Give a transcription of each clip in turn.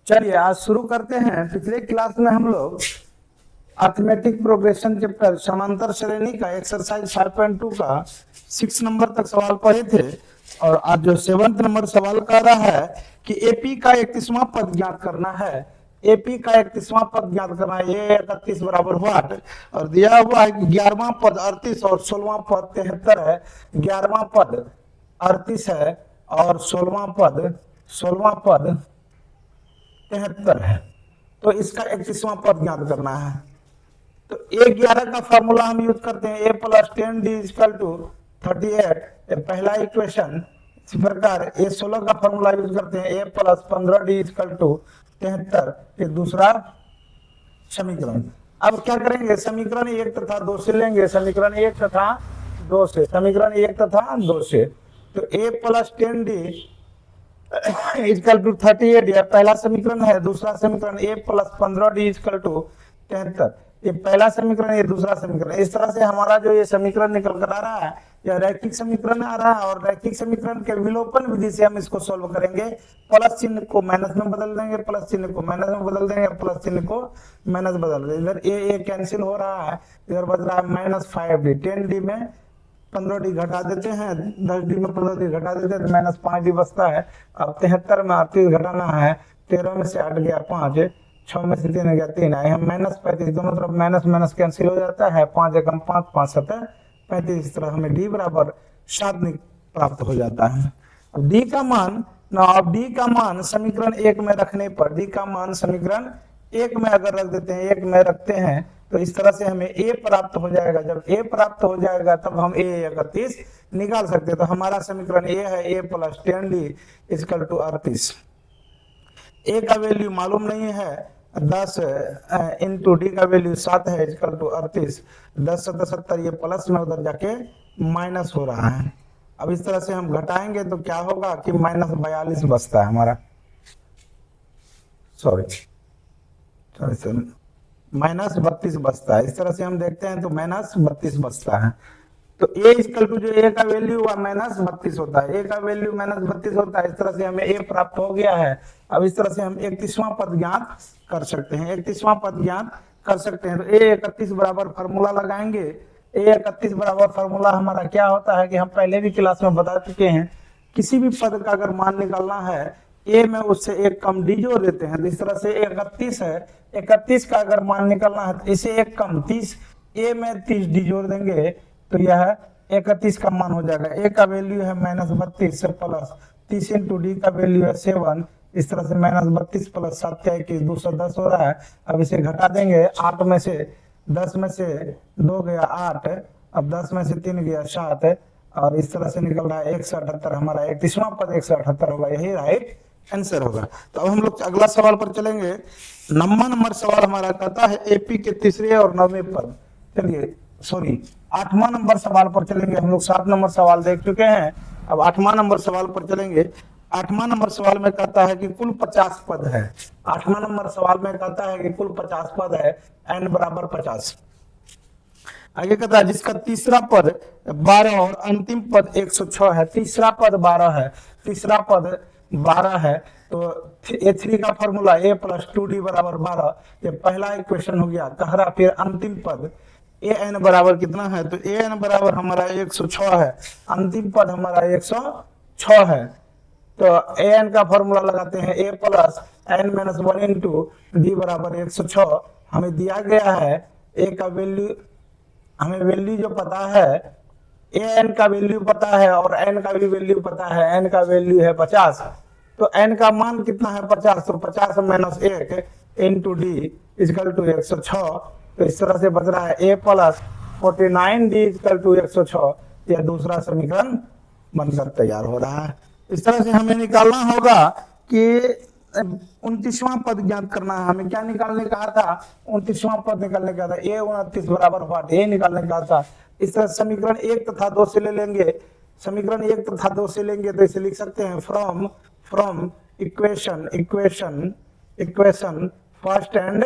चलिए आज शुरू करते हैं। पिछले क्लास में हम लोग अर्थमेटिक प्रोग्रेशन चैप्टर समांतर श्रेणी का एक्सरसाइज 5.2 का 6 नंबर तक सवाल पढ़े थे और आज जो 7th नंबर सवाल कर रहा है कि एपी का 31वां पद ज्ञात करना है। एपी का 31वां पद ज्ञात करना है। ये 31 बराबर व्हाट और दिया हुआ है कि 11वां पद 38 और 16वां पद 73 है। 11वां पद 38 है और 16वां पद 73 है। तो इसका 31वां पद ज्ञात करना है। तो A11 का फॉर्मूला हम यूज करते हैं a plus 10d equal to 38, ये पहला इक्वेशन। इसी प्रकार A16 का फॉर्मूला यूज करते हैं a plus 15d equal to 73, ये दूसरा समीकरण। अब क्या करेंगे, समीकरण 1 तथा 2 से लेंगे, समीकरण 1 तथा 2 से, समीकरण 1 तथा 2 से। तो a plus 10d equal to 38 यह पहला समीकरण है। दूसरा समीकरण a plus 15d equal to 73, ये पहला समीकरण, ये दूसरा समीकरण। इस तरह से हमारा जो ये समीकरण निकल कर आ रहा है यह रैखिक समीकरण आ रहा है और रैखिक समीकरण के विलोपन विधि से हम इसको सोल्व करेंगे। प्लस चिन्ह को माइनस में बदल देंगे, प्लस चिन्ह को माइनस में बदल देंगे, प्लस चिन्ह को माइनस बदल देंगे। इधर ए कैंसिल हो रहा है, इधर बच रहा है -5d। 10d में 15d घटा देते हैं, 10d में 15d घटा देते हैं तो -5d बचता है। अब 73 में 38 घटाना है, 13 में से 8 गया 5, 6 में से 3 गया 3 आए हम -35, दोनों तरफ माइनस माइनस कैंसिल हो जाता है। 5 एकम 5, 5 7 35, इस तरह हमें d बराबर 7 प्राप्त हो जाता है। अब d का मान अब d का मान समीकरण 1 में रखने पर, d का मान समीकरण 1 में अगर रख देते हैं, 1 में रखते हैं तो इस तरह से हमें a प्राप्त हो जाएगा। जब a प्राप्त हो जाएगा तब हम a 31 निकाल सकते हैं। तो हमारा समीकरण a है a plus 10d equal to 38। a का वैल्यू मालूम नहीं है, 10 इंटू डी का वैल्यू 7 है इक्वल टू 38। 10 7 70, ये प्लस में उधर जाके माइनस हो रहा है। अब इस तरह से हम घटाएंगे तो क्या होगा कि -42 बचता है हमारा, सॉरी -32 बचता है। इस तरह से हम देखते हैं तो -32 बचता है। तो a इक्वल टू जो a का वैल्यू हुआ -32 होता है, a का वैल्यू -32 होता है। इस तरह से हमें a प्राप्त हो गया है। अब इस तरह से हम 31वां पद ज्ञात कर सकते हैं, 31वां पद ज्ञात कर सकते हैं। तो a 31 बराबर फार्मूला लगाएंगे। a 31 बराबर फार्मूला हमारा क्या होता है कि हम पहले भी क्लास में बता चुके हैं, किसी भी पद का अगर मान निकालना है a में उससे एक कम d जोड़ देते हैं। तो इस तरह से 31 है, 31 का अगर मान निकालना है तो इसे एक कम 30, a में 30d जोड़ देंगे तो यह 31 का मान हो जाएगा। a का वैल्यू है -32 से प्लस 30 इंटू डी का वैल्यू है 7। इस तरह से -32 प्लस 7 का 21, 210 हो रहा है। अब इसे घटा देंगे, 8 में से 10 में से 2 गया 8, अब 10 में से 3 गया 7 और इस तरह से निकल रहा है 178। हमारा 31वां पद 178 होगा, यही राइट आंसर होगा। तो अब हम लोग अगला सवाल पर चलेंगे। 9वां नंबर सवाल हमारा कहता है एपी के तीसरे और 9वें पद, चलिए सॉरी 8वां नंबर सवाल पर चलेंगे। हम लोग 7 नंबर सवाल देख चुके हैं, अब 8वां नंबर सवाल पर चलेंगे। 8वां नंबर सवाल में कहता है कि कुल 50 पद है। 8वां नंबर सवाल में कहता है कि कुल 50 पद है, n बराबर 50। आगे कहता है जिसका तीसरा पद 12 और अंतिम पद 106 है। तीसरा पद 12 है, तीसरा पद 12 है। तो A3 का फॉर्मूला a प्लस 2d बराबर 12, ये पहला इक्वेशन हो गया। कहरा फिर अंतिम पद an बराबर कितना है, तो an बराबर हमारा 106 है, अंतिम पद हमारा 106 है। तो an का फॉर्मूला लगाते हैं a plus n-1 into d बराबर 106। हमें दिया गया है a का वैल्यू, हमें वैल्यू जो पता है an का वैल्यू पता है और n का भी वैल्यू पता है। n का वैल्यू है 50, तो n का मान कितना है 50, तो 50 - 1 इंटू डी इक्वल टू 106। तो इस तरह से बच रहा है a plus 49d equal to 106, यह दूसरा समीकरण बनकर तैयार हो रहा है। इस तरह से हमें निकालना होगा कि 29वां पद ज्ञात करना है। हमें क्या निकालने कहा था, 29वां पद निकालने का था। a 29 बराबर व्हाट, a निकालने का था। इस तरह समीकरण 1 तथा 2 से ले लेंगे, समीकरण 1 तथा 2 से लेंगे तो इसे लिख सकते हैं from equation first and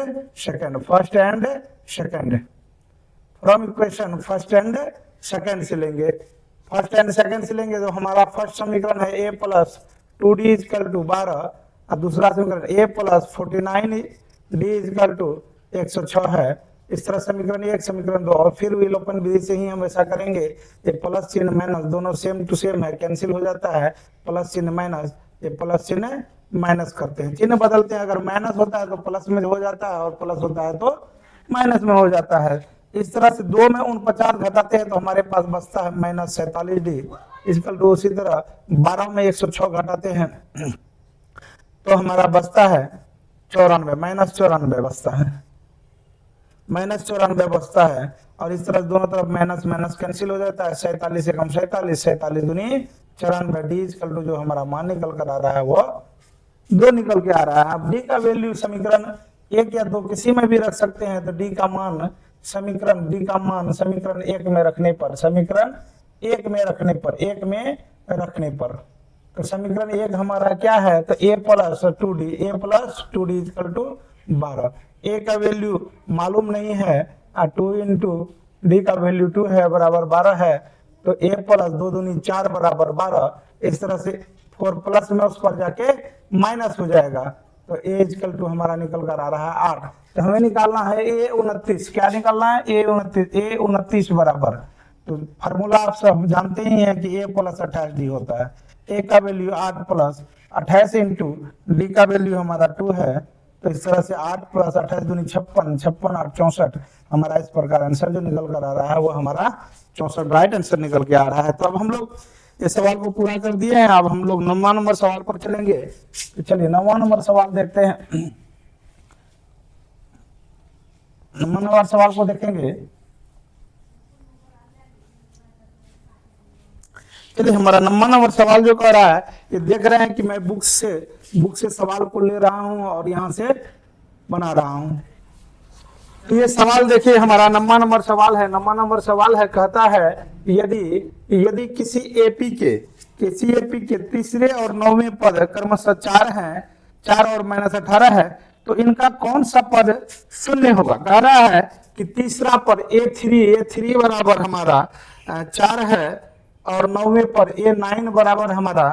second, from equation first and second से लेंगे। फर्स्ट एंड सेकंड से लेंगे तो हमारा फर्स्ट समीकरण है a plus 2d equal to 12 और दूसरा समीकरण ए प्लस 49 डी इजकल टू 106 है। इस तरह समीकरण 1 समीकरण 2 और फिर विलोपन विधि से ही हम ऐसा करेंगे। ये प्लस चिन्ह माइनस दोनों सेम टू सेम है, कैंसिल हो जाता है, प्लस चिन्ह माइनस, ये प्लस चिन्ह माइनस करते हैं, चिन्ह बदलते हैं, अगर माइनस होता है तो प्लस में हो जाता है और प्लस होता है तो माइनस में हो जाता है। इस तरह से 2 में 49 घटाते हैं तो हमारे पास बचता है माइनस 47 डी इजकल टू, उसी तरह 12 में 106 घटाते हैं तो हमारा बचता है 94, माइनस 94 बचता है, माइनस 94 बचता है। और इस तरह दोनों तरफ माइनस माइनस कैंसिल हो जाता है, 47 से कम 47, 47 दूनी 94 डी इजकल टू जो हमारा मान निकल कर आ रहा है वो 2 निकल के आ रहा है। अब डी का वैल्यू समीकरण 1 या 2 किसी में भी रख सकते हैं, तो डी का मान समीकरण, डी का मान समीकरण 1 में रखने पर, समीकरण 1 में रखने पर, 1 में रखने पर, तो समीकरण 1 हमारा क्या है, तो a plus 2d, a plus 2d equal to 12। a का वैल्यू मालूम नहीं है, 2 इंटू डी का वैल्यू 2 है बराबर 12 है, तो a प्लस 2 दूनी 4 बराबर 12। इस तरह से 4 प्लस में उस पर जाके माइनस हो जाएगा, तो a इक्वल टू हमारा निकल कर आ रहा है 8। तो हमें निकालना है a29, क्या निकालना है, a29 बराबर, तो फार्मूला आप सब जानते ही हैं कि a प्लस 28d होता है। a का वैल्यू 8 प्लस 28 इंटू डी का वैल्यू हमारा 2 है, तो इस तरह से 8 प्लस 28 दूनी 56, 56 8 64, हमारा इस प्रकार आंसर जो निकल कर आ रहा है वो हमारा 64 राइट आंसर निकल के आ रहा है। तो अब हम लोग इस सवाल को पूरा कर दिए हैं, अब हम लोग 9वां नंबर सवाल पर चलेंगे। तो चलिए 9वां नंबर सवाल देखते हैं। 9वां नंबर सवाल को देखेंगे। चलिए हमारा 9वां नंबर सवाल जो कह रहा है, ये देख रहे हैं कि मैं बुक से सवाल को ले रहा हूं और यहां से बना रहा हूं। तो ये सवाल देखिए हमारा 9वां नंबर सवाल है। 9वां नंबर सवाल है, कहता है यदि किसी एपी के तीसरे और 9वें पद क्रमशः 4 हैं, 4 और माइनस 18 है, तो इनका कौन सा पद शून्य होगा। कह रहा है कि तीसरा पद A3 बराबर हमारा 4 है और 9वें पर A9 बराबर हमारा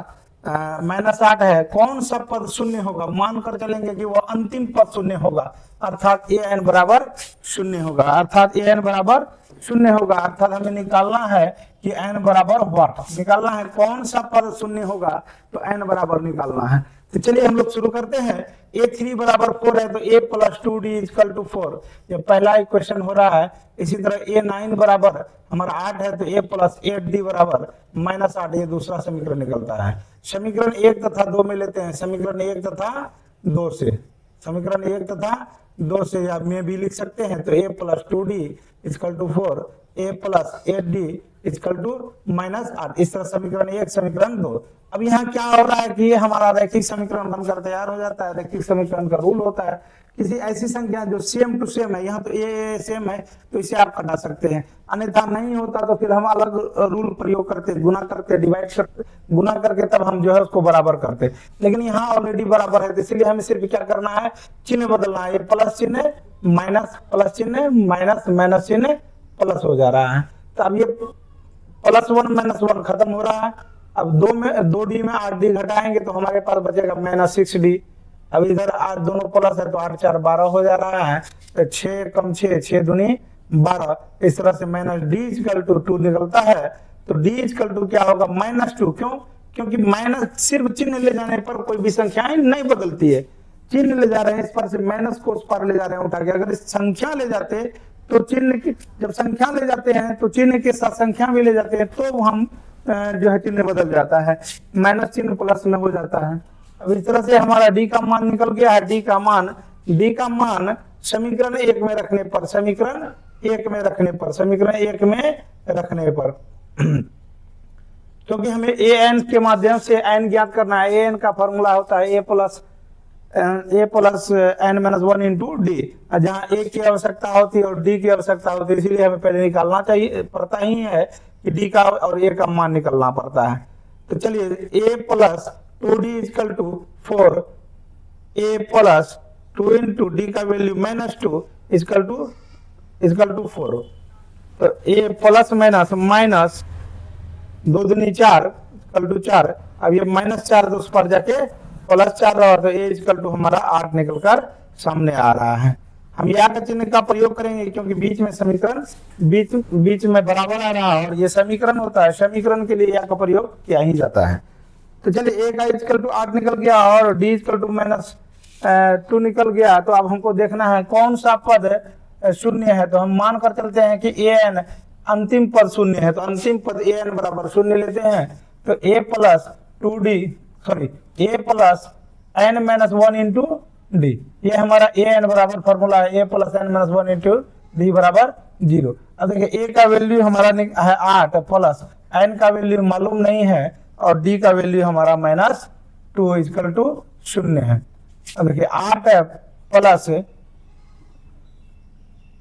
-8 है, कौन सा पद शून्य होगा। मानकर चलेंगे कि वो अंतिम पद शून्य होगा, अर्थात an बराबर शून्य होगा, अर्थात an बराबर शून्य होगा, अर्थात हमें निकालना है कि n बराबर व्हाट निकालना है, कौन सा पद शून्य होगा, तो n बराबर निकालना है। तो चलिए हम लोग शुरू करते हैं। A3 बराबर 4 है तो a plus 2d equal to 4, ये पहला इक्वेशन हो रहा है। इसी तरह A9 बराबर हमारा 8 है तो a प्लस 8d बराबर -8, ये दूसरा समीकरण निकलता है। समीकरण 1 तथा 2 में लेते हैं, समीकरण 1 तथा 2 से, समीकरण 1 तथा 2 से या में भी लिख सकते हैं। तो a plus 2d equal to 4, a plus 8d equal to -8, इस तरह समीकरण 1 समीकरण 2। अब यहाँ क्या हो रहा है कि ये हमारा रैखिक समीकरण बनकर तैयार हो जाता है। रैखिक समीकरण का रूल होता है, किसी ऐसी संख्या जो सेम टू सेम है, यहाँ तो ए सेम है तो इसे आप हटा सकते हैं, अन्यथा नहीं होता तो फिर हम अलग रूल प्रयोग करते, गुना करते, डिवाइड करते, गुना करके तब हम जो है उसको बराबर करते। लेकिन यहाँ ऑलरेडी बराबर है, तो इसलिए हमें सिर्फ क्या करना है, चिन्ह बदलना है। ये प्लस चिन्ह माइनस, प्लस चिन्ह माइनस, माइनस चिन्ह प्लस हो जा रहा है। तो अब ये +1 -1 खत्म हो रहा है। अब 2d में 8d घटाएंगे तो हमारे पास बचेगा -6d। अब इधर दोनों प्लस है तो 8 4 12 हो जा रहा है, तो 6 कम 6 6 दूनी 12, इस तरह से -d इक्वल टू 2 निकलता है। तो d इक्वल टू क्या होगा, -2। क्यों, क्योंकि माइनस सिर्फ चिन्ह ले जाने पर कोई भी संख्याएं नहीं बदलती है। चिन्ह ले जा रहे हैं इस पर से माइनस को उस पर ले जा रहे हैं उठा के, अगर इस संख्या ले जाते तो चिन्ह की, जब संख्या ले जाते हैं तो चिन्ह के साथ संख्या भी ले जाते हैं, तो हम जो है चिन्ह बदल जाता है, माइनस चिन्ह प्लस में हो जाता है। अब इस तरह से हमारा डी का मान निकल गया है। डी का मान समीकरण 1 में रखने पर, समीकरण 1 में रखने पर, समीकरण 1 में रखने पर क्योंकि हमें an के माध्यम से n ज्ञात करना है। an का फॉर्मूला होता है a plus n-1 into D, जहाँ a की आवश्यकता होती है और d की आवश्यकता होती है, इसीलिए हमें पहले निकालना चाहिए पड़ता ही है कि d का और a का मान निकलना पड़ता है। तो चलिए a plus 2d equal to 4, a plus 2 into d का वैल्यू -2 इक्वल टू 4, तो a प्लस माइनस 2 दूनी 4 इक्वल टू 4। अब ये -4 तो उस पर जाके +4 रहा तो a इक्वल टू हमारा 8 निकल कर सामने आ रहा है। हम या का चिन्ह का प्रयोग करेंगे क्योंकि बीच में समीकरण बीच में बराबर आ रहा है और ये समीकरण होता है, समीकरण के लिए या का प्रयोग किया ही जाता है। तो चलिए a का इक्वल टू 8 निकल गया और d इक्वल टू -2 निकल गया। तो अब हमको देखना है कौन सा पद शून्य है। तो हम मान कर चलते हैं कि an अंतिम पद शून्य है, तो अंतिम पद an बराबर शून्य लेते हैं। तो a plus n-1 into D, ये हमारा an बराबर फॉर्मूला है, a plus n-1 into D बराबर 0। अब देखिए a का वैल्यू हमारा है 8 प्लस n का वैल्यू मालूम नहीं है और d का वैल्यू हमारा -2 इक्वल टू 0 है। अब देखिए 8 है प्लस,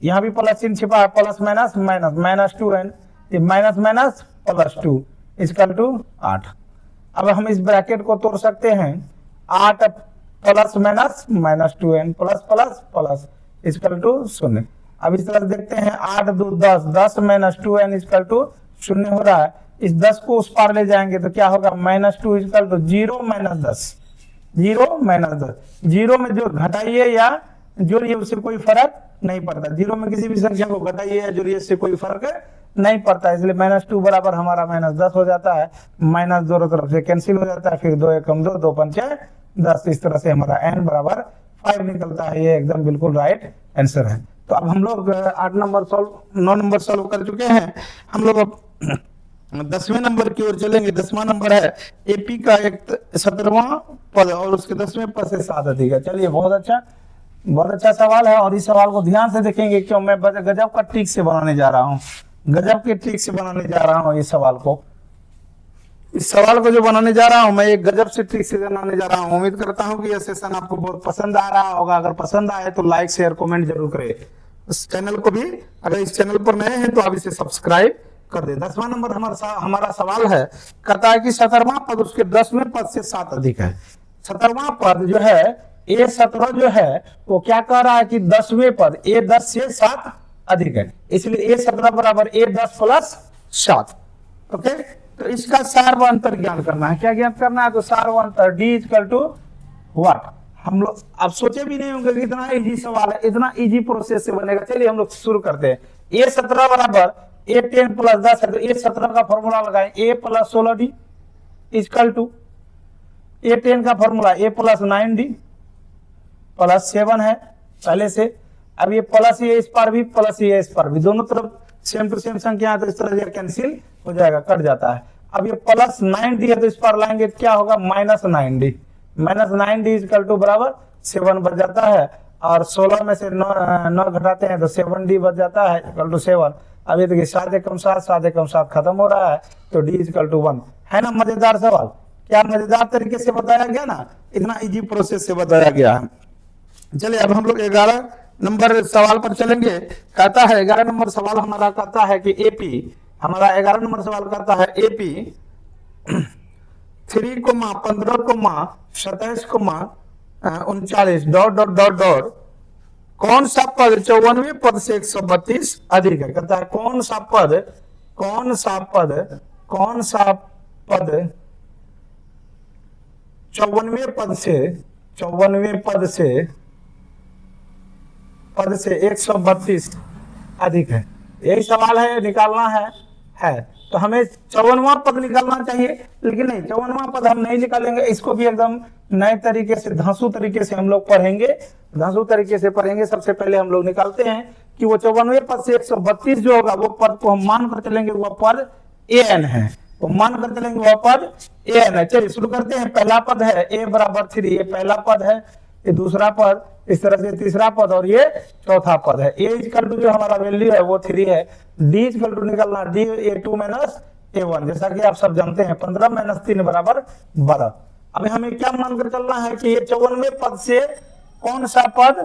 यहाँ भी प्लस चिन्ह छिपा है, प्लस माइनस माइनस -2n, ये माइनस माइनस +2 इक्वल टू 8। अब हम इस ब्रैकेट को तोड़ सकते हैं, 8 plus minus -2n plus plus plus equal to 0। अब इस तरह देखते हैं 8 2 10, 10 -2n इक्वल टू 0 हो रहा है। इस 10 को उस पार ले जाएंगे तो क्या होगा, -2 इक्वल टू 0 -10, 0 -10। 0 में जो घटाइए या जोड़िए उससे कोई फर्क नहीं पड़ता, 0 में किसी भी संख्या को घटाइए या जोड़िए इससे कोई फर्क नहीं पड़ता, इसलिए -2 बराबर हमारा -10 हो जाता है। माइनस दोनों तरफ से कैंसिल हो जाता है, फिर 2 एकम 2, 2 पंचे 10, इस तरह से हमारा n बराबर 5 निकलता है। ये एकदम बिल्कुल राइट आंसर है। तो अब हम लोग 9 नंबर सॉल्व कर चुके हैं। हम लोग अब 10वें नंबर की ओर चलेंगे। 10वां नंबर है एपी का एक 17वां पद और उसके 10वें पद से 7 अधिक है। चलिए बहुत अच्छा सवाल है और इस सवाल को ध्यान से देखेंगे क्यों मैं गजब का ट्रिक से बनाने जा रहा हूँ, गजब के ट्रिक से बनाने जा रहा हूँ। इस सवाल को जो बनाने जा रहा हूँ मैं एक गजब से ट्रिक से बनाने जा रहा हूँ। उम्मीद करता हूँ कि यह सेशन आपको बहुत पसंद आ रहा होगा। अगर पसंद आए तो लाइक शेयर कमेंट जरूर करें। इस चैनल को भी, अगर इस चैनल पर नए हैं तो आप इसे सब्सक्राइब कर दे। 10वां नंबर हमारा सवाल है, कहता है कि 17वां पद उसके 10वें पद से 7 अधिक है। 17वां पद जो है A17 जो है वो क्या कह रहा है कि 10वें पद A10 से 7 अधिक है, इसलिए A17 बराबर A10 प्लस 7। ओके, तो इसका सार व अंतर ज्ञान करना है। क्या ज्ञान करना है, तो सार व अंतर D इक्वल टू व्हाट। हम लोग आप सोचे भी नहीं होंगे कि इतना इजी सवाल है, इतना इजी प्रोसेस से बनेगा। चलिए हम लोग शुरू करते हैं। A17 बराबर A10 प्लस 10 है, तो A17 का फॉर्मूला लगाएं, A plus 16D equal to A10 का formula A plus 9D plus 7 है पहले से। अब ये प्लस ये इस पर भी, प्लस ये इस पर भी, दोनों तरफ सेम टू सेम संख्या है तो इस तरह से कैंसिल हो जाएगा, कट जाता है। अब ये प्लस 9D है तो इस पर लाएंगे क्या होगा, -9D। -9D इक्वल टू बराबर 7 बच जाता है और 16 में से 9 घटाते हैं तो 7D बच जाता है इक्वल टू 7। अब ये देखिए 7 एकम 7, 7 एकम 7 खत्म हो रहा है तो D इक्वल टू 1 है ना। मजेदार सवाल, क्या मजेदार तरीके से बताया गया ना, इतना इजी प्रोसेस से बताया गया है। चलिए अब हम लोग 11 नंबर सवाल पर चलेंगे। कहता है 11 नंबर सवाल हमारा कहता है कि एपी, हमारा 11 नंबर सवाल कहता है AP 3, 15, 27, 39 dot dot dot dot कौन सा पद 54वें पद से 132 अधिक है। कहता है कौन सा पद 54वें पद से 132 अधिक है। यही सवाल है, निकालना है। तो हमें 54वां पद निकालना चाहिए, लेकिन नहीं, 54वां पद हम नहीं निकालेंगे। इसको भी एकदम नए तरीके से, धांसू तरीके से हम लोग पढ़ेंगे। सबसे पहले हम लोग निकालते हैं कि वो 54वें पद से 132 जो होगा वो पद को हम मान कर चलेंगे वह पद an है, तो मान कर चलेंगे वह पद an है। चलिए शुरू करते हैं। पहला पद है a बराबर 3, ये पहला पद है, ये दूसरा पद, इस तरह से तीसरा पद और ये चौथा पद है। a इक्वल टू जो हमारा वैल्यू है वो 3 है। d इक्वल टू निकलना d A2 माइनस A1, जैसा कि आप सब जानते हैं 15 माइनस 3 बराबर 12। अभी हमें क्या मानकर चलना है कि ये 54वें पद से कौन सा पद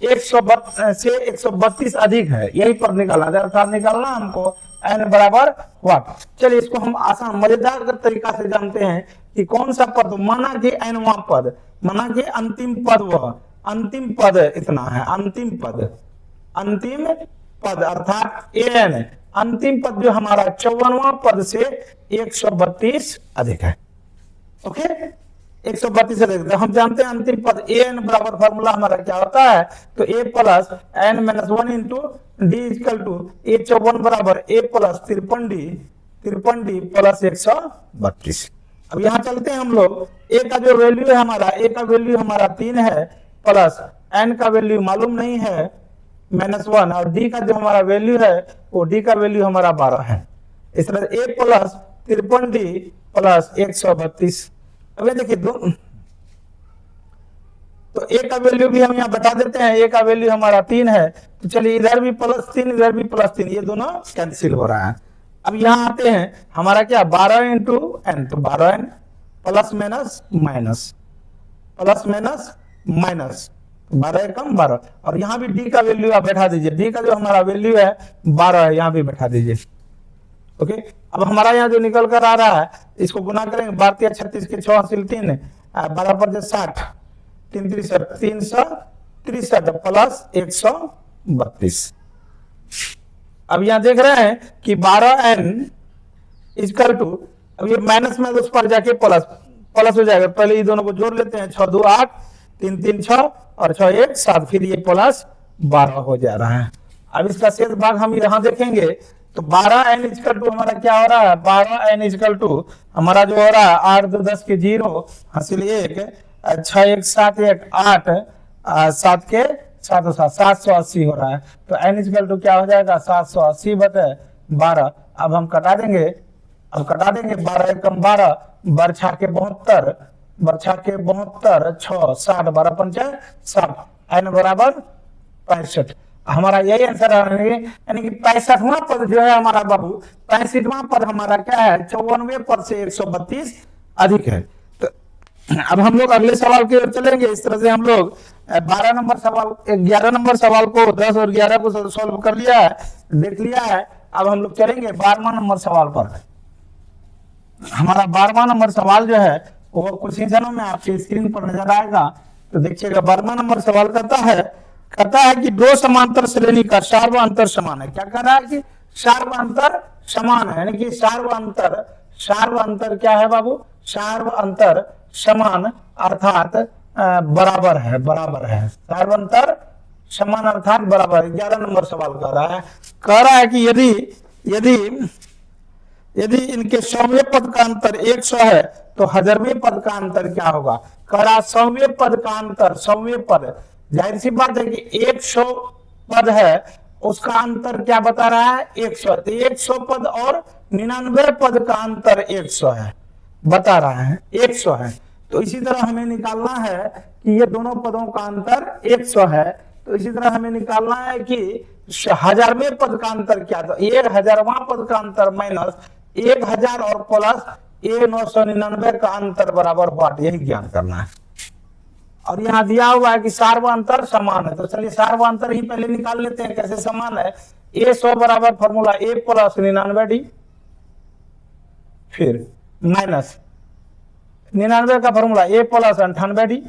132 अधिक है, यही पद निकालना है। अर्थात निकालना हमको n बराबर व्हाट। चलिए इसको हम आसान मजेदार तरीका से जानते हैं कि कौन सा पद, माना कि nवां पद, माना कि अंतिम पद इतना है, अंतिम पद अर्थात an, अंतिम पद जो हमारा 54वां पद से 132 अधिक है। ओके, 132 लिख देते हैं। हम जानते हैं अंतिम पद ए एन बराबर फॉर्मूला हमारा क्या होता है, तो A plus N minus 1 into D equal to A 54 बराबर ए प्लस 53D प्लस 132। अब यहाँ चलते हैं हम लोग, ए का जो वैल्यू है हमारा, ए का वैल्यू हमारा 3 है प्लस एन का वैल्यू मालूम नहीं है -1, और डी का जो हमारा वैल्यू है वो डी का वैल्यू हमारा 12 है। इस तरह ए प्लस 53D प्लस 132। अब देखिए तो ए का वैल्यू भी हम यहाँ बता देते हैं, ए का वैल्यू हमारा 3 है, तो चलिए इधर भी +3 इधर भी +3, ये दोनों कैंसिल हो रहा है। अब यहाँ आते हैं हमारा क्या 12 इंटू एन, तो 12n plus minus minus plus minus minus 12 एकम 12, और यहाँ भी डी का वैल्यू आप बैठा दीजिए, डी का जो हमारा वैल्यू है 12 है, यहाँ भी बैठा दीजिए। ओके, अब हमारा यहाँ जो निकल कर आ रहा है इसको गुना करेंगे, 12 36 के 6 हासिल 3, 12 पर 60, 3 363 प्लस 132। अब यहाँ देख रहे हैं कि 12n इक्वल टू, अब ये माइनस में उस पर जाके प्लस हो जाएगा, पहले ये दोनों को जोड़ लेते हैं, 6 2 8, 3 3 6 और 6 1 7, फिर ये प्लस 12 हो जा रहा है। अब इसका शेष भाग हम यहाँ देखेंगे, तो 12n इक्वल टू हमारा क्या हो रहा है, 12n इक्वल टू हमारा जो हो रहा है 8 2 10 के 0 हासिल 1, 6 1 7 1 8, 7 के 7 7 780 हो रहा है। तो n इक्वल टू क्या हो जाएगा 780 बटे 12। अब हम कटा देंगे, 12 एकम 12, बरछा के 72, 6 60, 12 पंचा 60, n बराबर 65। हमारा यही आंसर है, यानी कि 65वां पद जो है हमारा बाबू, 65वां पद हमारा क्या है, 54वें पद से 132 अधिक है। तो अब हम लोग अगले सवाल की ओर चलेंगे। इस तरह से हम लोग 12 नंबर सवाल, 11 नंबर सवाल को 10 और 11 को सॉल्व कर लिया है, देख लिया है। अब हम लोग चलेंगे 12वां नंबर सवाल पर। हमारा 12वां नंबर सवाल जो है वो कुछ ही क्षणों में आपके स्क्रीन पर नजर आएगा, तो देखिएगा। 12वां नंबर सवाल कहता है कि दो समांतर श्रेणी का सार्व अंतर समान है। क्या कह रहा है कि सार्व अंतर समान है, यानी कि सार्व अंतर क्या है बाबू, सार्व अंतर समान अर्थात बराबर है, सार्व अंतर समान अर्थात बराबर। 11 नंबर सवाल कह रहा है कि यदि इनके 100वें पद का अंतर 100 है तो 1000वें पद का अंतर क्या होगा। कह रहा 100वें पद का अंतर, 100वें पद, जाहिर सी बात है कि 100 पद है उसका अंतर क्या बता रहा है 100, तो 100 पद और 99 पद का अंतर 100 है, बता रहा है 100 है। तो इसी तरह हमें निकालना है कि ये दोनों पदों का अंतर 100 है, तो इसी तरह हमें निकालना है कि 1000वें पद का अंतर क्या था, 1000वां पद का अंतर माइनस 1000 और प्लस 999 का अंतर बराबर व्हाट, यही ज्ञान करना है। और यहाँ दिया हुआ है कि सार्व अंतर समान है, तो चलिए सार्व अंतर ही पहले निकाल लेते हैं, कैसे समान है। A100 बराबर फॉर्मूला A प्लस 99D, फिर माइनस 99 का formula A plus 98D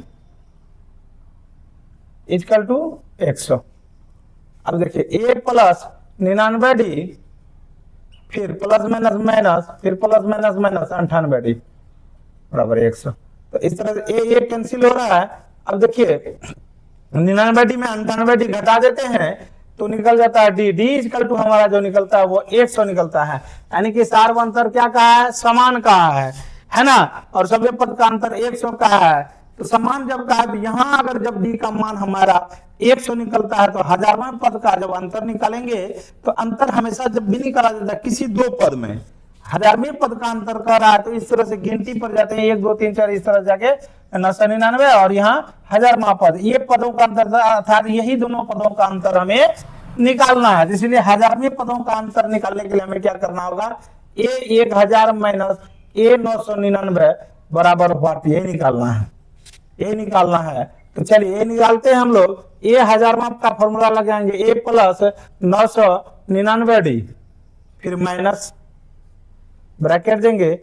equal to 100। अब देखिए A प्लस 99D, फिर प्लस माइनस माइनस, फिर प्लस माइनस माइनस 98D बराबर 100। तो इस तरह से ए कैंसिल हो रहा है। अब देखिए 99D में 98D घटा देते हैं तो निकल जाता है डी इक्वल टू हमारा जो निकलता है वो 100 निकलता है, यानी कि सार्व अंतर क्या कहा है, समान कहा है ना। और सभी पद का अंतर 100 का है, तो समान जब कहा तो यहाँ अगर जब डी का मान हमारा 100 निकलता है तो 1000वां पद का जब अंतर निकालेंगे तो अंतर हमेशा जब भी निकाला जाता है किसी दो पद में, 1000वें पद का अंतर कर रहा है तो इस तरह से गिनती पर जाते हैं 1 2 3 4 इस तरह जाके 999 और यहाँ 1000वां पद, ये पदों का अंतर अर्थात यही दोनों पदों का अंतर हमें निकालना है। इसलिए 1000वें पदों का अंतर निकालने के लिए हमें क्या करना होगा, A 1000 माइनस A 999 बराबर व्हाट, यही निकालना है। तो चलिए ये निकालते हैं हम लोग। A 1000वां का फॉर्मूला लगाएंगे A प्लस 999D, फिर माइनस ब्रैकेट देंगे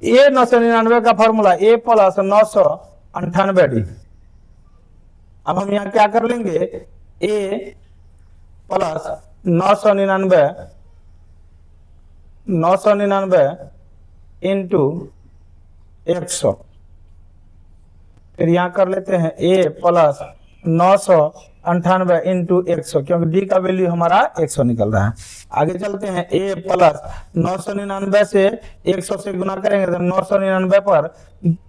A 999 का फॉर्मूला A प्लस 998D। अब हम यहाँ क्या कर लेंगे, A प्लस 999 इंटू 100, फिर यहाँ कर लेते हैं a प्लस 998 इंटू 100, क्योंकि d का वैल्यू हमारा 100 निकल रहा है। आगे चलते हैं a प्लस 999 से 100 से गुना करेंगे तो 999 पर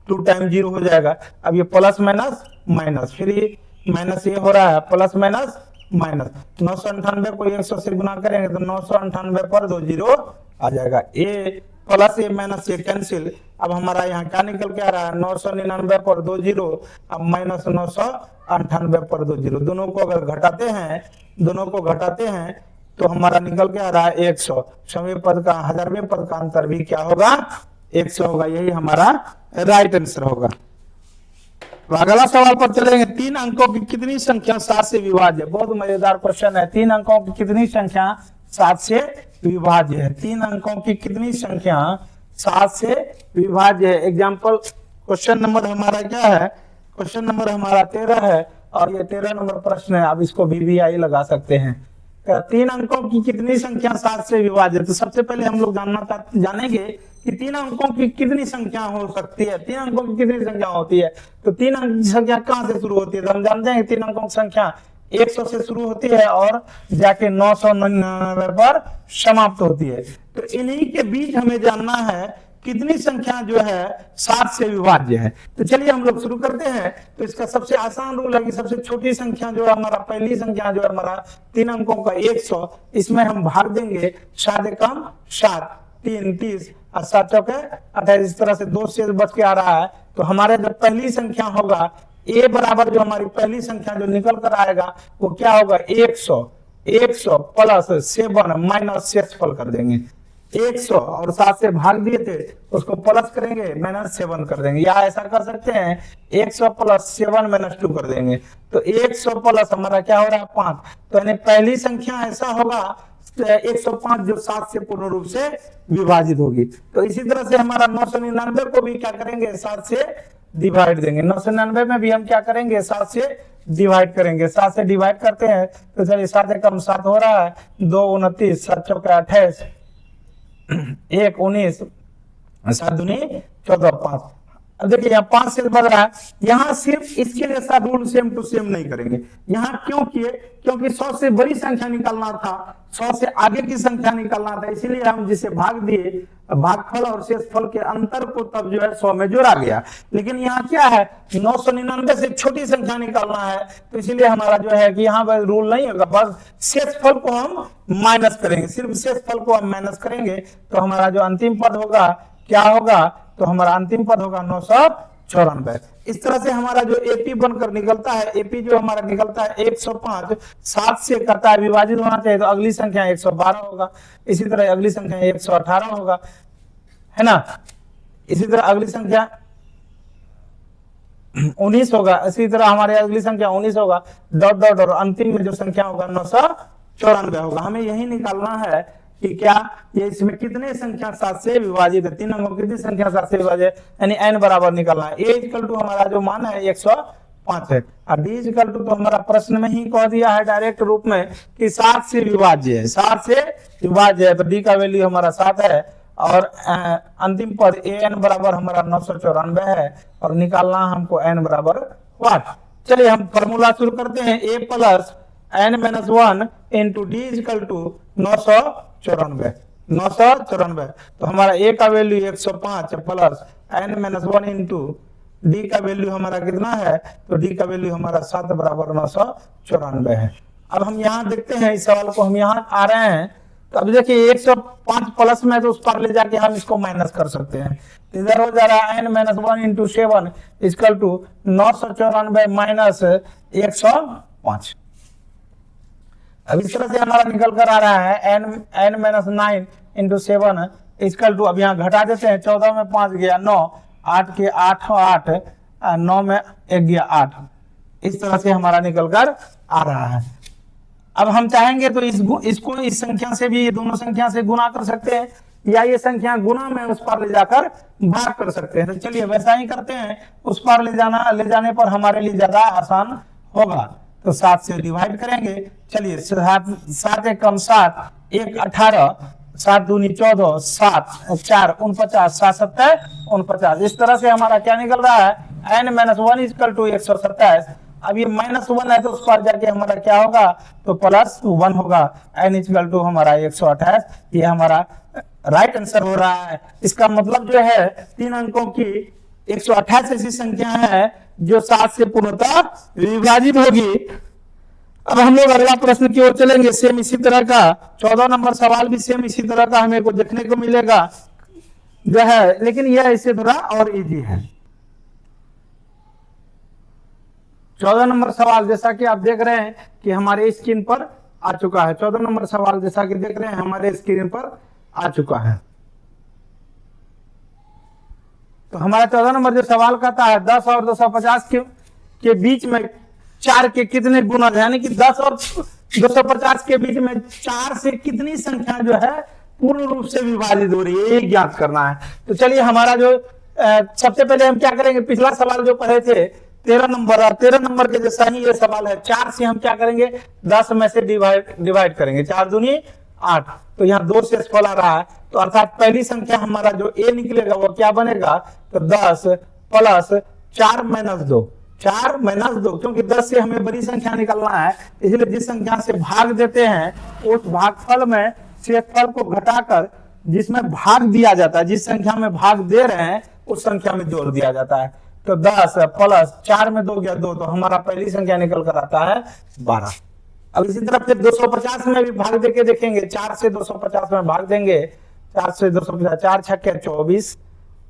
2 टाइम 0 हो जाएगा। अब ये प्लस माइनस माइनस, फिर ये माइनस ये हो रहा है, प्लस माइनस माइनस, 998 को 100 से गुना करेंगे तो 998 पर 2 0 आ जाएगा। a plus A minus A cancel, अब हमारा यहाँ क्या निकल के आ रहा है, 999 पर 2 0, अब माइनस 998 पर 2 0, दोनों को अगर घटाते हैं तो हमारा निकल के आ रहा है 100। 100वें पद का 1000वें पद का अंतर भी क्या होगा, 100 होगा। यही हमारा राइट आंसर होगा। तो अगला सवाल पर चलेंगे। 3 अंकों की कितनी संख्या 7 से विभाज्य है? बहुत मजेदार क्वेश्चन है। 3 अंकों की कितनी संख्या 7 से विभाज्य है? 3 अंकों की कितनी संख्या 7 से विभाज्य है? एग्जाम्पल क्वेश्चन नंबर हमारा क्या है, क्वेश्चन नंबर हमारा 13 है और ये 13 नंबर प्रश्न है। आप इसको VVI लगा सकते हैं। 3 अंकों की कितनी संख्या 7 से विभाज्य है? तो सबसे पहले हम लोग जानेंगे कि 3 अंकों की कितनी संख्या हो सकती है। 3 अंकों की कितनी संख्या होती है? तो 3 अंक की संख्या कहाँ से शुरू होती है? तो हम जानते हैं 3 अंकों की संख्या 100 से शुरू होती है और जाके 999 पर समाप्त होती है। तो इन्हीं के बीच हमें जानना है कितनी संख्या जो है 7 से विभाज्य है। तो चलिए हम लोग शुरू करते हैं। तो इसका सबसे आसान रूल है कि सबसे छोटी संख्या जो है हमारा, पहली संख्या जो है हमारा 3 अंकों का 100, इसमें हम भाग देंगे 7 कम 7, 3 30 और 7 चौके 28, इस तरह से 2 शेष बच के आ रहा है। तो हमारे जो पहली संख्या होगा a बराबर, जो हमारी पहली संख्या जो निकल कर आएगा वो क्या होगा, 100 प्लस 7 माइनस शेषफल कर देंगे। 100 और 7 से भाग दिए थे, उसको प्लस करेंगे माइनस 7 कर देंगे, या ऐसा कर सकते हैं 100 प्लस 7 माइनस 2 कर देंगे। तो 100 प्लस हमारा क्या हो रहा है 5। तो यानी पहली संख्या ऐसा होगा 105 जो 7 से पूर्ण रूप से विभाजित होगी। तो इसी तरह से हमारा 999 को भी क्या करेंगे 7 से डिवाइड देंगे। 999 में भी हम क्या करेंगे 7 से डिवाइड करेंगे। 7 से डिवाइड करते हैं तो चलिए 7 एकम 7 हो रहा है, 2 29, 7 चौका 28, 1 19, 7 दूनी 14, 5। अब देखिए यहाँ 5 से बढ़ रहा है। यहाँ सिर्फ इसके लिए ऐसा रूल सेम टू सेम नहीं करेंगे। यहाँ क्यों किए, क्योंकि 100 से बड़ी संख्या निकालना था, 100 से आगे की संख्या निकालना था, इसीलिए हम जिसे भाग दिए, भागफल और शेषफल के अंतर को तब जो है 100 में जोड़ा गया। लेकिन यहाँ क्या है 999 से छोटी संख्या निकालना है, तो इसीलिए हमारा जो है कि यहाँ पर रूल नहीं होगा, बस शेषफल को हम माइनस करेंगे, सिर्फ शेषफल को हम माइनस करेंगे। तो हमारा जो अंतिम पद होगा क्या होगा, तो हमारा अंतिम पद होगा 994। इस तरह से हमारा जो एपी बनकर निकलता है, एपी जो हमारा निकलता है 105, 7 से करता है विभाजित होना चाहिए, तो अगली संख्या 112 होगा। इसी तरह अगली संख्या 118 होगा, है ना। इसी तरह अगली संख्या 19 होगा। इसी तरह हमारे अगली संख्या 19 होगा, डॉट डॉट, और अंतिम में जो संख्या होगा 994 होगा। हमें यही निकालना है कि क्या ये इसमें कितने संख्या 7 से विभाजित है, 3 अंकों कितनी संख्या 7 से विभाजित है, यानी n बराबर निकालना है। a इक्वल टू हमारा जो मान है 105 है, और d इक्वल टू तो हमारा प्रश्न में ही कह दिया है डायरेक्ट रूप में कि 7 से विभाज्य है, 7 से विभाज्य है, तो d का वैल्यू हमारा 7 है, और अंतिम पद an बराबर हमारा 994 है, और निकालना हमको n बराबर 8। चलिए हम फॉर्मूला शुरू करते हैं। a plus n-1 into D equal to 994। तो हमारा a का value 105 plus n-1 into d का वैल्यू हमारा कितना है, तो डी का वैल्यू हमारा 7 बराबर 994 है। अब हम यहाँ देखते हैं इस सवाल को, हम यहाँ आ रहे हैं, तो अब देखिए 105 प्लस में, तो उस पर ले जाके हम इसको माइनस कर सकते हैं। इधर हो जा रहा है n-1 into 7 equal to 994 minus 105। अब इस तरह से हमारा निकल कर आ रहा है n-9 इंटू 7 इक्वल टू, अब यहाँ घटा देते हैं, 14 में 5 गया 9, 8 के 8 8, 9 में 1 गया 8। इस तरह से हमारा निकल कर आ रहा है। अब हम चाहेंगे तो इसको इस संख्या से भी, ये दोनों संख्या से गुना कर सकते हैं, या ये संख्या गुना में उस पर ले जाकर भाग कर सकते हैं। तो चलिए वैसा ही करते हैं, उस पर ले जाने पर हमारे लिए ज्यादा आसान होगा। तो 7 से डिवाइड करेंगे। चलिए 7 एकम 7, 1 18, 7 दूनी 14, 7 4 49, 7 7 49। इस तरह से हमारा क्या निकल रहा है n माइनस 1 इक्वल टू 127। अब ये -1 है तो उस पर जाके हमारा क्या होगा, तो +1 होगा। n इक्वल टू हमारा 128, ये हमारा राइट आंसर हो रहा है। इसका मतलब जो है 3 अंकों की 128 ऐसी संख्या है जो 7 से पूर्णतः विभाजित होगी। अब हम लोग अगला प्रश्न की ओर चलेंगे। सेम इसी तरह का 14 नंबर सवाल भी सेम इसी तरह का हमें को देखने को मिलेगा जो है, लेकिन यह इससे थोड़ा और इजी है। 14 नंबर सवाल जैसा कि आप देख रहे हैं कि हमारे स्क्रीन पर आ चुका है। 14 नंबर सवाल जैसा कि देख रहे हैं हमारे स्क्रीन पर आ चुका है। तो हमारा 14 नंबर जो सवाल कहता है 10 और 250 के बीच में 4 के कितने गुना, यानी कि 10 और 250 के बीच में 4 से कितनी संख्या जो है पूर्ण रूप से विभाजित हो रही है, ये ज्ञात करना है। तो चलिए हमारा जो सबसे पहले हम क्या करेंगे, पिछला सवाल जो पढ़े थे 13 नंबर, और 13 नंबर के जैसा ही ये सवाल है। 4 से हम क्या करेंगे, 10 में से डिवाइड करेंगे, 4 दूनी 8, तो यहाँ 2 से फल आ रहा है, तो अर्थात पहली संख्या हमारा जो ए निकलेगा वो क्या बनेगा, तो 10 प्लस 4 माइनस 2, 4 माइनस 2, क्योंकि 10 से हमें बड़ी संख्या निकलना है, इसलिए जिस संख्या से भाग देते हैं उस भागफल में शेषफल को घटाकर जिसमें भाग दिया जाता है, जिस संख्या में भाग दे रहे हैं उस संख्या में जोड़ दिया जाता है। तो 10 प्लस 4 में 2 गया 2, तो हमारा पहली संख्या निकल कर आता है 12। अब इसी तरह फिर 250 में भी भाग देके देखेंगे, 4 से 250 में भाग देंगे, 4 से 250, 4 छक्के 24,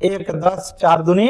1 10, 4 दूनी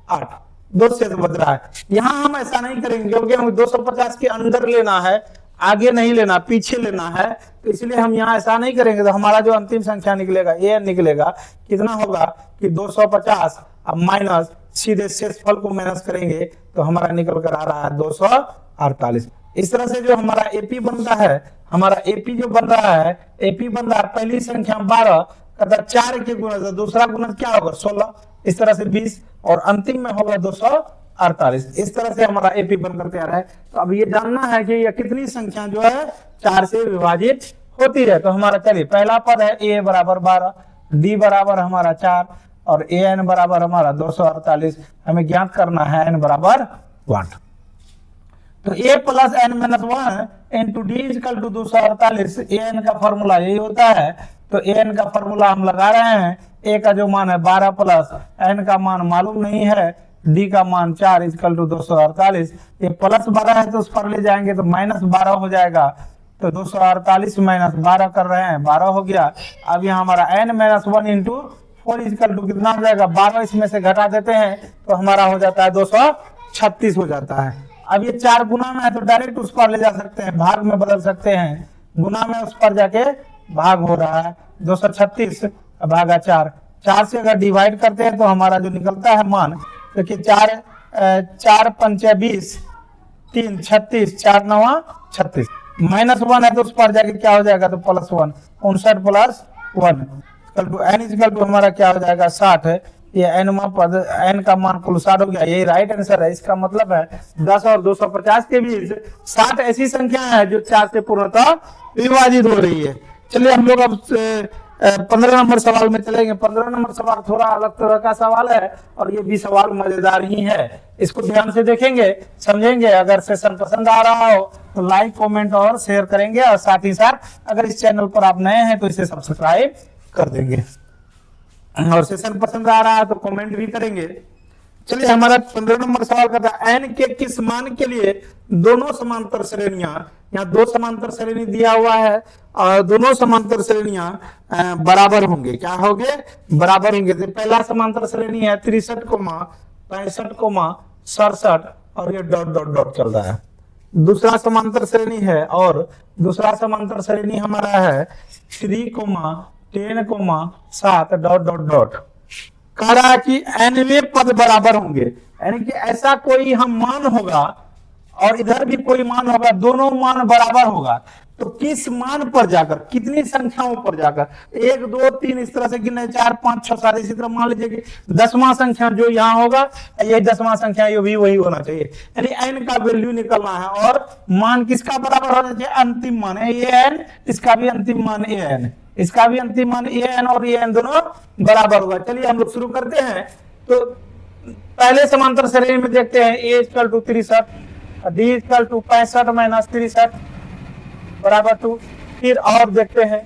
8, 2 से बच रहा है। यहाँ हम ऐसा नहीं करेंगे क्योंकि हमें 250 के अंदर लेना है, आगे नहीं लेना, पीछे लेना है, तो इसलिए हम यहाँ ऐसा नहीं करेंगे। तो हमारा जो अंतिम संख्या निकलेगा ए निकलेगा, कितना होगा कि 250, अब माइनस सीधे शेषफल को माइनस करेंगे तो हमारा निकल कर आ रहा है 248। इस तरह से जो हमारा एपी बनता है, हमारा एपी जो बन रहा है, एपी बन रहा है पहली संख्या 12 का 4 के गुणा से दूसरा गुणा क्या होगा 16, इस तरह से 20, और अंतिम में होगा 248। इस तरह से हमारा एपी बनकर तैयार है। तो अब ये जानना है कि यह कितनी संख्या जो है 4 से विभाजित होती है। तो हमारा चलिए पहला पद है ए बराबर 12, डी बराबर हमारा 4 और ए एन बराबर हमारा 248। हमें ज्ञात करना है एन बराबर 1। तो a plus N minus 1 into d equal to 248, a N का फॉर्मूला यही होता है। तो ए एन का फॉर्मूला हम लगा रहे हैं, ए का जो मान है 12 प्लस एन का मान मालूम नहीं है, डी का मान 4 इजकल टू 248। ये प्लस 12 है तो उस पर ले जाएंगे तो माइनस 12 हो जाएगा। तो 248 माइनस 12 कर रहे हैं, 12 हो गया। अब यहाँ हमारा n minus 1 into 4 equal to कितना हो जाएगा, 12 इसमें से घटा देते हैं तो हमारा हो जाता है 236 हो जाता है। अब ये 4 गुना में है तो डायरेक्ट उस पर ले जा सकते हैं, भाग में बदल सकते हैं, गुना में उस पर जाके भाग हो रहा है 236 भागा 4। 4 से अगर डिवाइड करते हैं तो हमारा जो निकलता है मान, देखिए 4 पंचे 20, 3 36, 4 9 36, माइनस 1 है तो उस पर जाके क्या हो जाएगा, तो plus 1, 59 plus 1 n equal to हमारा क्या हो जाएगा 60 है। ये एन का मान कुल 60 हो गया, यही राइट आंसर है। इसका मतलब है 10 और 250 के बीच 60 ऐसी संख्या है जो 4 से पूर्णतः विभाजित हो रही है। चलिए हम लोग अब 15 नंबर सवाल में चलेंगे। 15 नंबर सवाल थोड़ा अलग तरह का सवाल है और ये भी सवाल मजेदार ही है। इसको ध्यान से देखेंगे, समझेंगे। अगर सेशन पसंद आ रहा हो तो लाइक, कमेंट और शेयर करेंगे, और साथ ही साथ अगर इस चैनल पर आप नए हैं तो इसे सब्सक्राइब कर देंगे, और सेशन पसंद आ रहा है तो कमेंट भी करेंगे। चलिए हमारा 15 नंबर सवाल करता है, एन के किस मान के लिए दोनों समांतर श्रेणियां, यहाँ 2 समांतर श्रेणी दिया हुआ है और दोनों समांतर श्रेणियां बराबर होंगे। क्या होंगे, बराबर होंगे। तो पहला समांतर श्रेणी है 63, 65, 67 और ये डॉट डॉट डॉट चल रहा है। दूसरा समांतर श्रेणी है, और दूसरा समांतर श्रेणी हमारा है 3, 10, 7 डॉट डॉट डॉट। कह रहा है कि एनवे पद बराबर होंगे, यानी कि ऐसा कोई हम मान होगा और इधर भी कोई मान होगा, दोनों मान बराबर होगा। तो किस मान पर जाकर, कितनी संख्याओं पर जाकर, 1 2 3 इस तरह से गिने, 4 5 6 7, इसी तरह मान लीजिए कि 10वां संख्या जो यहाँ होगा ये 10वां संख्या ये भी वही होना चाहिए। यानी एन का वैल्यू निकलना है और मान किसका बराबर होना चाहिए, अंतिम मान है ये एन, इसका भी अंतिम मान ए एन। इसका भी अंतिम मान ए एन और ए एन दोनों बराबर होगा। चलिए हम लोग शुरू करते हैं। तो पहले समांतर श्रेणी में देखते हैं A equal to 63, D equal to 65 minus 63 बराबर 2। फिर और देखते हैं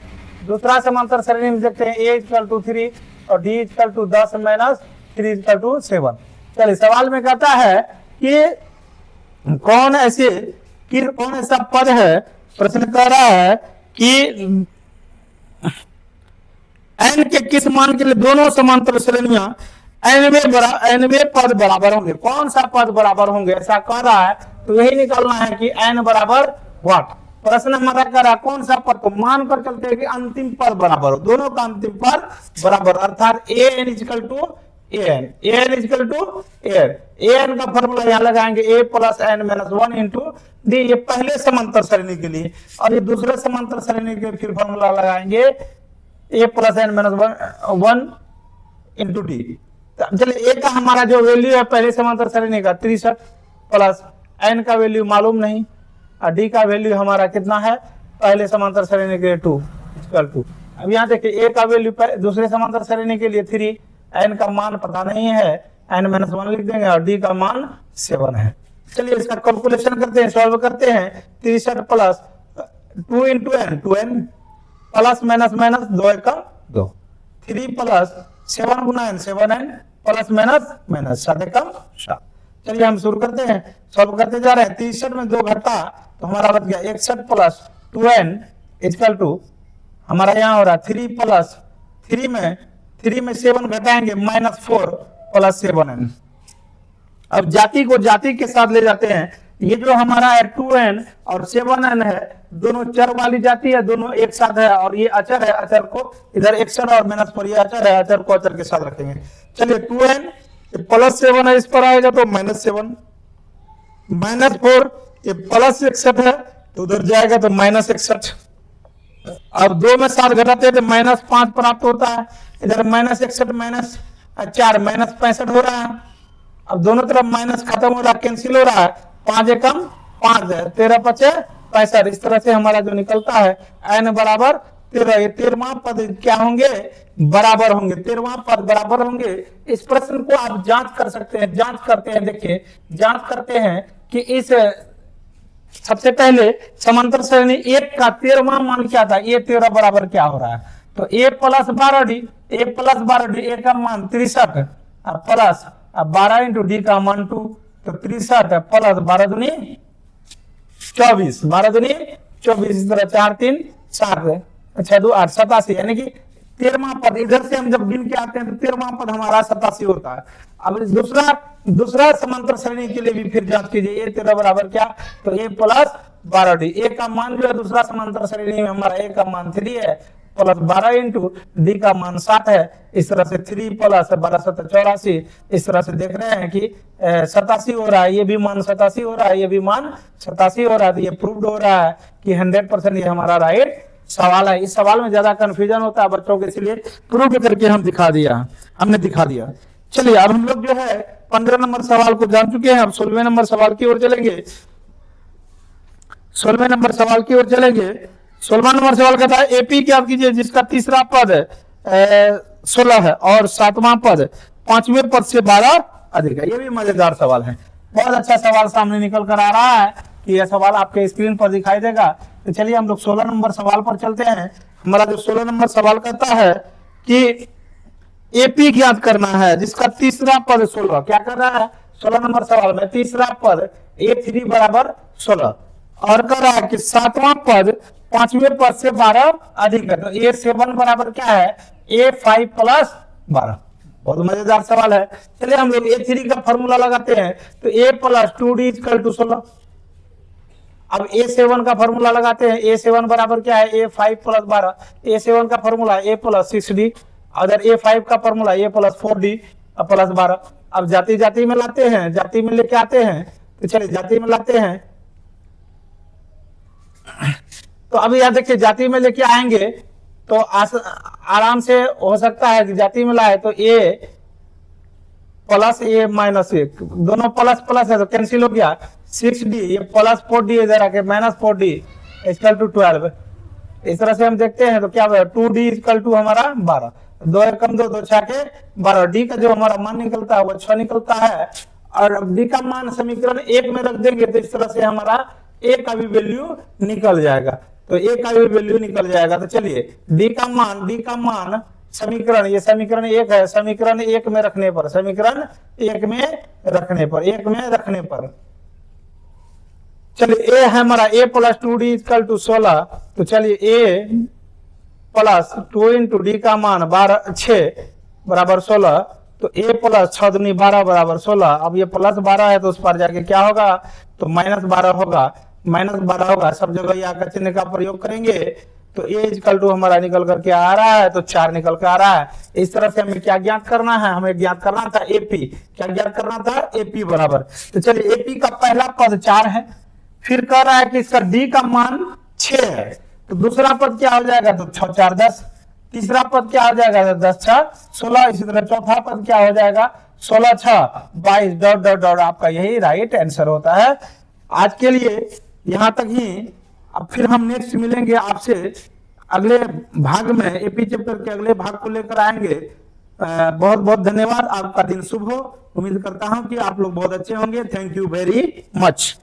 दूसरा समांतर श्रेणी में देखते हैं ए इक्वल टू 3 और d equal to 10 minus 3 equal to 7। चलिए सवाल में कहता है कि कौन ऐसा पद है, प्रश्न कह रहा है कि n के किस मान के लिए दोनों समांतर श्रेणियां n में पद बराबर होंगे। कौन सा पद बराबर होंगे ऐसा कह रहा है, तो यही निकालना है कि n बराबर व्हाट। प्रश्न हमारा कह रहा है कौन सा पद, तो मान कर चलते हैं कि अंतिम पद बराबर हो, दोनों का अंतिम पद बराबर, अर्थात A N equal to A N equal to A N का फॉर्मूला यहाँ लगाएंगे A plus N minus 1 into D, ये पहले समांतर श्रेणी के लिए, और ये दूसरे समांतर श्रेणी के फिर फॉर्मूला लगाएंगे A plus N minus 1 into D. चलिए ए का हमारा जो वैल्यू है पहले समांतर श्रेणी का 63 प्लस एन का वैल्यू मालूम नहीं, और डी का वैल्यू हमारा कितना है पहले समांतर श्रेणी के 2 इक्वल टू। अब यहाँ देखिए ए का वैल्यू दूसरे समांतर श्रेणी के लिए 3, एन का मान पता नहीं है, एन माइनस 1 लिख देंगे, और डी का मान 7 है। चलिए इसका कैलकुलेशन करते हैं, सॉल्व करते हैं। 63 plus 2 into N 2n plus minus minus 2 का 2, 3 प्लस 7 गुना N 7n plus minus minus 7 का 7। चलिए हम शुरू करते हैं, सॉल्व करते जा रहे हैं। 63 में 2 घटा तो हमारा बच गया 61 प्लस 2n इक्वल टू हमारा यहाँ हो रहा 3 प्लस 3 में 7 घटाएंगे माइनस 4 प्लस 7n। अब जाति को जाति के साथ ले जाते हैं। ये जो हमारा है 2n और 7n है, दोनों चर वाली जाति है, दोनों एक साथ है, और ये अचर है, अचर को इधर अक्षर और माइनस पर ये अचर है, अचर को अचर के साथ रखेंगे। चलिए 2n प्लस 7 है, इस पर आएगा तो माइनस 7, माइनस 4 ये प्लस 61 है तो उधर जाएगा तो माइनस 61। अब 2 में 7 घटाते हैं तो माइनस 5 प्राप्त होता है, इधर माइनस 61 माइनस 4 माइनस 65 हो रहा है। अब दोनों तरफ माइनस खत्म हो रहा है, कैंसिल हो रहा है, 5 एकम 5 है, 13 पचे 65। इस तरह से हमारा जो निकलता है n बराबर 13। ये 13वां पद क्या होंगे, बराबर होंगे, 13वां पद बराबर होंगे। इस प्रश्न को आप जांच कर सकते हैं, जांच करते हैं, देखिए जांच करते हैं कि इस सबसे पहले समांतर श्रेणी 1 का 13वां मान क्या था, ये 13 बराबर क्या हो रहा है, तो a प्लस 12d, a का मान 63 प्लस 12 इंटू डी का मान 2, तो 63 प्लस 12 दूनी 24, 12 दूनी 24, इस तरह 4 3 7 6 2 8 87, यानी कि 13वां पद इधर से हम जब गिन के आते हैं तो 13वां पद हमारा 87 होता है। अब दूसरा समांतर श्रेणी के लिए भी फिर जांच कीजिए, ए 13 बराबर क्या, तो ए प्लस 12d, ए का मान जो है दूसरा समांतर श्रेणी में हमारा ए का मान 3 है प्लस 12 इंटू डी का मान 7 है। इस तरह से 3 प्लस 12 7 84, इस तरह से देख रहे हैं कि 87 हो रहा है, ये भी मान 87 हो रहा है, ये भी मान 87 हो रहा है। तो ये प्रूव्ड हो रहा है कि 100% ये हमारा राइट सवाल है। इस सवाल में ज्यादा कंफ्यूजन होता है बच्चों के, इसलिए प्रूव करके हमने दिखा दिया। चलिए अब हम लोग जो है 15 नंबर सवाल को जान चुके हैं, अब 16वें नंबर सवाल की ओर चलेंगे। 16वें नंबर सवाल की ओर चलेंगे। 16वां नंबर सवाल कहता है एपी क्या कीजिए जिसका तीसरा पद 16 है और 7वां पद 5वें पद से 12 अधिक है। ये भी मजेदार सवाल है, बहुत अच्छा सवाल सामने निकल कर आ रहा है कि यह सवाल आपके स्क्रीन पर दिखाई देगा। तो चलिए हम लोग 16 नंबर सवाल पर चलते हैं। हमारा जो 16 नंबर सवाल कहता है कि एपी ज्ञात करना है जिसका तीसरा पद 16, क्या कर रहा है 16 नंबर सवाल में तीसरा पद A3 बराबर 16 और कर रहा है कि 7वां पद 5वें पद से 12 अधिक है, तो A7 बराबर क्या है A5 प्लस 12। बहुत मजेदार सवाल है। चलिए हम लोग A3 का फॉर्मूला लगाते हैं, तो A plus 2D equal to 16। अब A7 का फॉर्मूला लगाते हैं, A7 बराबर क्या है A5 प्लस 12। A7 का फॉर्मूला A प्लस 6D, अगर A5 का formula A plus 4D plus 12। अब जाति जाति में लाते हैं, जाति में लेके आते हैं, तो चलिए जाति में लाते हैं। तो अभी यहाँ देखिए जाति में लेके आएंगे तो आराम से हो सकता है कि जाति में लाए तो A प्लस A माइनस 1, दोनों प्लस प्लस है तो कैंसिल हो गया। 6D ये प्लस 4D इधर आके माइनस 4D इक्वल टू 12। इस तरह से हम देखते हैं तो क्या होगा 2d इक्वल टू हमारा 12, 2 एकम 2, 2 6 के 12, डी का जो हमारा मान निकलता है वो 6 निकलता है। और अब डी का मान समीकरण 1 में रख देंगे तो इस तरह से हमारा ए का भी वैल्यू निकल जाएगा, तो ए का भी वैल्यू निकल जाएगा। तो चलिए डी का मान समीकरण, ये समीकरण 1 है, समीकरण 1 में रखने पर, समीकरण 1 में रखने पर चलिए ए है हमारा a plus 2d equal to 16, तो चलिए a प्लस 2 इंटू डी का मान 6 बराबर 16, तो a प्लस 6 दूनी 12 बराबर 16। अब ये प्लस 12 है तो उस पर जाके क्या होगा, तो माइनस 12 होगा, सब जगह यहाँ का चिन्ह का प्रयोग करेंगे तो a इक्वल टू हमारा निकल करके आ रहा है, तो 4 निकल के आ रहा है। इस तरह से हमें क्या ज्ञात करना है, हमें ज्ञात करना था एपी, क्या ज्ञात करना था एपी बराबर, तो चलिए एपी का पहला पद 4 है, फिर कह रहा है कि इसका डी का मान 6 है, तो दूसरा पद क्या हो जाएगा, तो 6 4 10, तीसरा पद क्या हो जाएगा, 10 6 16, इसी तरह चौथा पद क्या हो जाएगा 16 6 22 डॉट डॉट डॉट, आपका यही राइट आंसर होता है। आज के लिए यहाँ तक ही, अब फिर हम नेक्स्ट मिलेंगे आपसे अगले भाग में, एपी चैप्टर के अगले भाग को लेकर आएंगे। बहुत बहुत धन्यवाद, आपका दिन शुभ हो, उम्मीद करता हूं कि आप लोग बहुत अच्छे होंगे। Thank you very much.